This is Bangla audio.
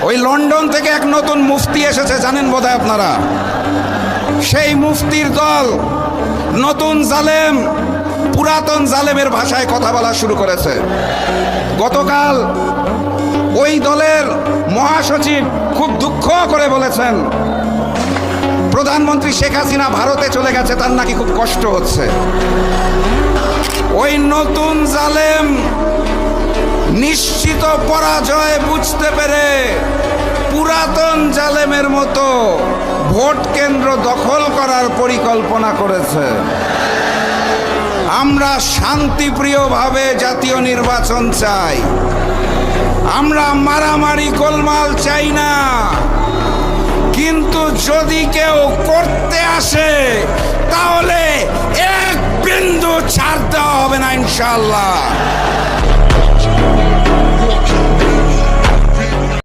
ওই লন্ডন থেকে এক নতুন মুফতি এসেছে, জানেন বোধহয় আপনারা। সেই মুফতির দল নতুন জালেম, পুরাতন জালেমের ভাষায় কথা বলা শুরু করেছে। গতকাল ওই দলের মহাসচিব খুব দুঃখ করে বলেছেন, প্রধানমন্ত্রী শেখ হাসিনা ভারতে চলে গেছে, তার নাকি খুব কষ্ট হচ্ছে। ওই নতুন জালেম নিশ্চিত পরাজয় বুঝতে পেরে পুরাতন জালেমের মতো ভোট কেন্দ্র দখল করার পরিকল্পনা করেছে। আমরা শান্তিপ্রিয়ভাবে জাতীয় নির্বাচন চাই, আমরা মারামারি গোলমাল চাই না। কিন্তু যদি কেউ করতে আসে তাহলে এক বিন্দু ছাড় দেওয়া হবে না ইনশাআল্লাহ।